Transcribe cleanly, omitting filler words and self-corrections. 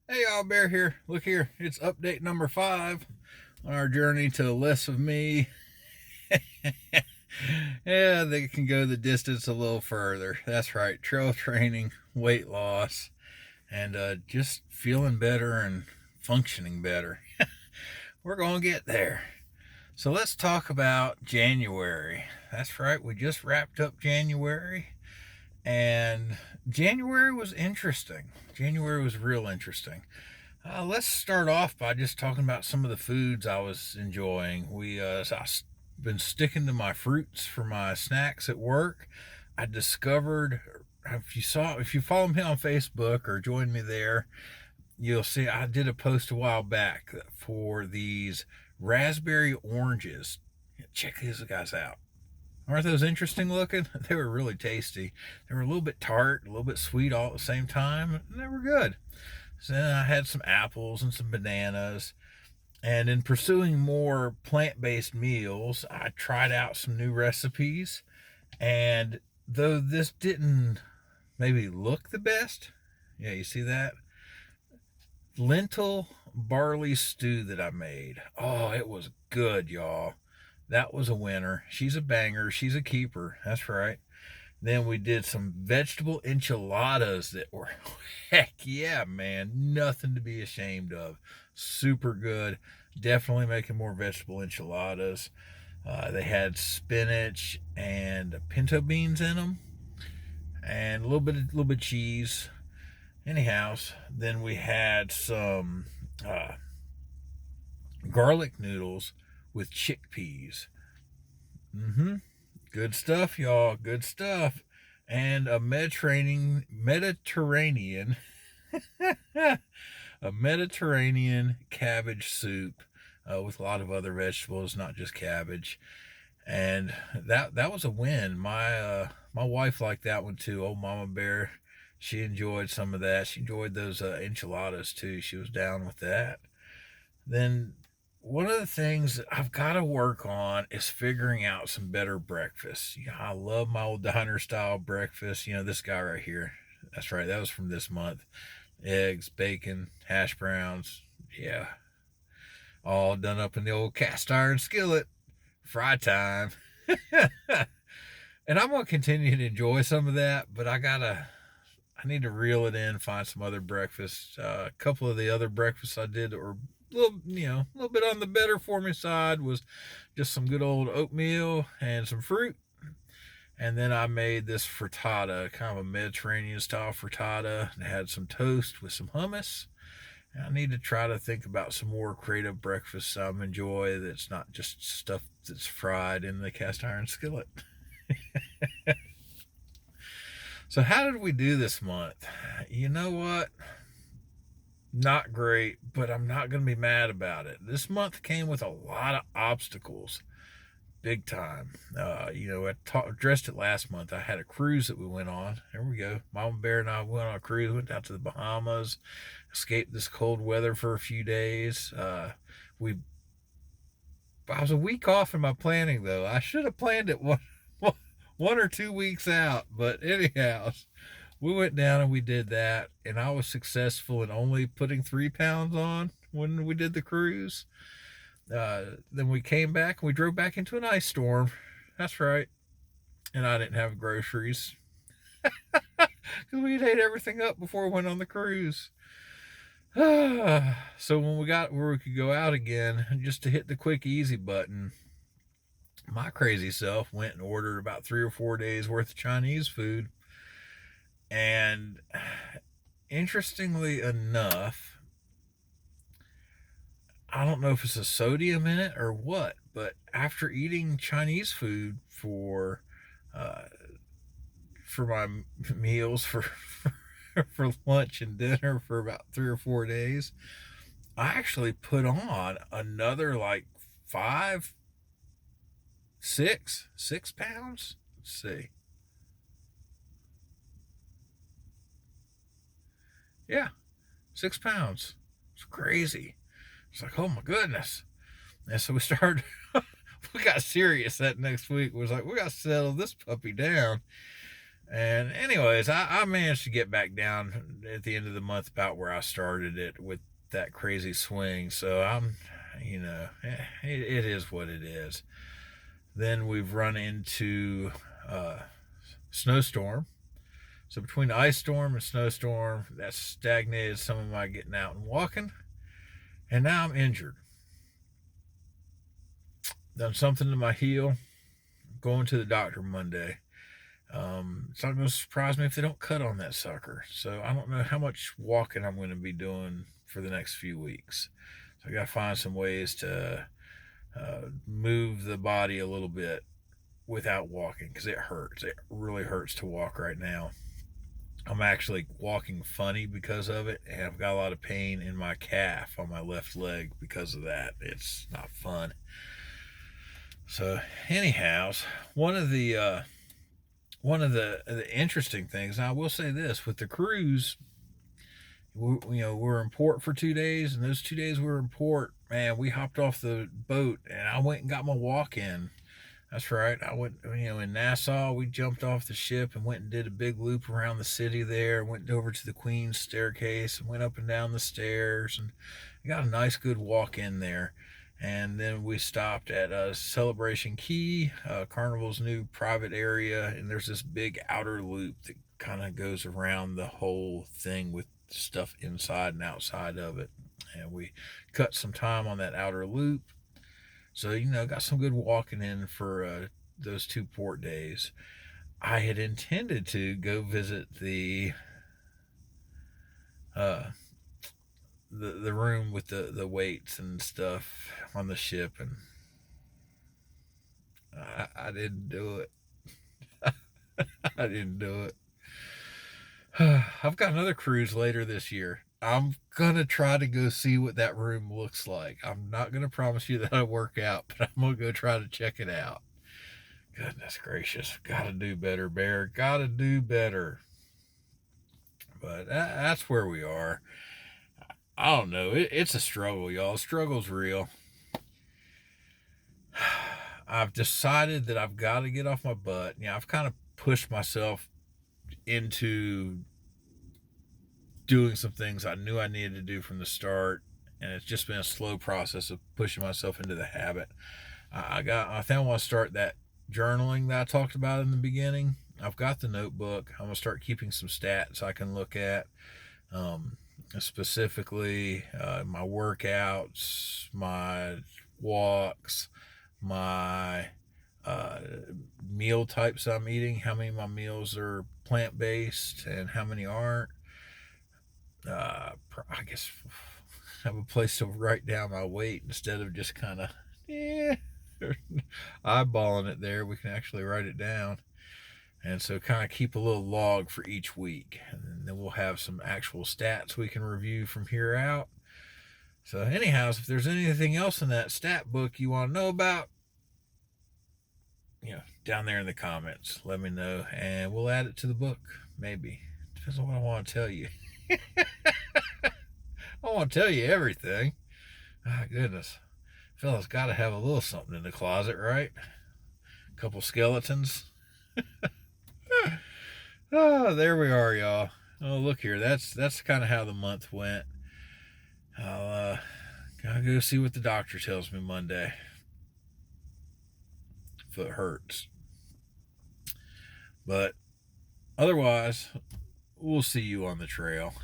Hey y'all, Bear here. Look here, it's update number 5 on our journey to less of me. Yeah, they can go the distance a little further. That's right, trail training, weight loss, and just feeling better and functioning better. We're going to get there. So let's talk about January. That's right, we just wrapped up January, and January was interesting. January was real interesting. Let's start off by just talking about some of the foods I was enjoying. I've been sticking to my fruits for my snacks at work. I discovered, if you follow me on Facebook or join me there, you'll see I did a post a while back for these raspberry oranges. Check these guys out. Aren't those interesting looking? They were really tasty. They were a little bit tart, a little bit sweet all at the same time, and they were good. So then I had some apples and some bananas. And in pursuing more plant based meals, I tried out some new recipes. And though this didn't maybe look the best, yeah, you see that? Lentil barley stew that I made. Oh, it was good, y'all. That was a winner. She's a banger. She's a keeper. That's right. Then we did some vegetable enchiladas that were, heck yeah, man, nothing to be ashamed of. Super good. Definitely making more vegetable enchiladas. They had spinach and pinto beans in them, and a little bit of cheese. Anyhow, then we had some uh, garlic noodles with chickpeas. Mm-hmm. Good stuff, y'all. Good stuff. And a a Mediterranean cabbage soup with a lot of other vegetables, not just cabbage. And that was a win. My wife liked that one too. Old Mama Bear, she enjoyed some of that. She enjoyed those enchiladas too. She was down with that. Then one of the things that I've got to work on is figuring out some better breakfasts. I love my old diner style breakfast. This guy right here. That's right. That was from this month. Eggs, bacon, hash browns. Yeah. All done up in the old cast iron skillet. Fry time. And I'm going to continue to enjoy some of that, but I need to reel it in, find some other breakfasts. A couple of the other breakfasts I did that were a little bit on the better for me side was just some good old oatmeal and some fruit. And then I made this frittata, kind of a Mediterranean style frittata. It had some toast with some hummus. And I need to try to think about some more creative breakfasts I enjoy that's not just stuff that's fried in the cast iron skillet. So, how did we do this month? You know what? Not great, but I'm not going to be mad about it. This month came with a lot of obstacles, big time. Addressed it last month. I had a cruise that we went on. There we go. Mama Bear and I went on a cruise, went out to the Bahamas, escaped this cold weather for a few days. We I was a week off in my planning though. I should have planned it one or 2 weeks out, but anyhow, we went down and we did that, and I was successful in only putting 3 pounds on when we did the cruise. Then we came back and we drove back into an ice storm. That's right. And I didn't have groceries because we'd ate everything up before we went on the cruise. So when we got where we could go out again, just to hit the quick easy button, my crazy self went and ordered about 3 or 4 days worth of Chinese food. And interestingly enough, I don't know if it's a sodium in it or what, but after eating Chinese food uh, for my meals for lunch and dinner for about 3 or 4 days, I actually put on another like 6 pounds. Let's see. Yeah, 6 pounds. It's crazy. It's like, oh my goodness. And so we started, we got serious that next week. It was like, we got to settle this puppy down. And anyways, I managed to get back down at the end of the month about where I started it with that crazy swing. So it is what it is. Then we've run into snowstorm. So between the ice storm and snowstorm, that stagnated some of my getting out and walking. And now I'm injured. Done something to my heel. Going to the doctor Monday. It's not going to surprise me if they don't cut on that sucker. So I don't know how much walking I'm going to be doing for the next few weeks. So I got to find some ways to move the body a little bit without walking because it hurts. It really hurts to walk right now. I'm actually walking funny because of it, and I've got a lot of pain in my calf on my left leg because of that. It's not fun. So, anyhows, one of the interesting things, and I will say this, with the cruise, we're in port for 2 days, and those 2 days we were in port, man, we hopped off the boat, and I went and got my walk in. That's right. I went, in Nassau, we jumped off the ship and went and did a big loop around the city there, went over to the Queen's staircase and went up and down the stairs, and got a nice, good walk in there. And then we stopped at Celebration Key, Carnival's new private area, and there's this big outer loop that kind of goes around the whole thing with stuff inside and outside of it. And we cut some time on that outer loop. So, got some good walking in for those 2 port days. I had intended to go visit uh, the room with the weights and stuff on the ship, and I didn't do it. I didn't do it. I've got another cruise later this year. I'm gonna try to go see what that room looks like. I'm not gonna promise you that I'll work out, but I'm gonna go try to check it out. Goodness gracious, gotta do better, Bear. Gotta do better. But that's where we are. I don't know. It's a struggle, y'all. Struggle's real. I've decided that I've got to get off my butt. I've kind of pushed myself into doing some things I knew I needed to do from the start, and it's just been a slow process of pushing myself into the habit. I think I want to start that journaling that I talked about in the beginning. I've got the notebook. I'm gonna start keeping some stats I can look at, specifically my workouts, my walks, my meal types I'm eating, how many of my meals are plant based and how many aren't. I guess have a place to write down my weight instead of just kind of eyeballing it there. We can actually write it down, and so kind of keep a little log for each week, and then we'll have some actual stats we can review from here out. So anyhow, if there's anything else in that stat book you want to know about, down there in the comments, let me know, and we'll add it to the book. Maybe depends on what I want to tell you. I want to tell you everything. My goodness. Fella's got to have a little something in the closet, right? A couple skeletons. Oh, there we are, y'all. Oh, look here. That's kind of how the month went. I'll gotta go see what the doctor tells me Monday. Foot hurts. But otherwise, we'll see you on the trail.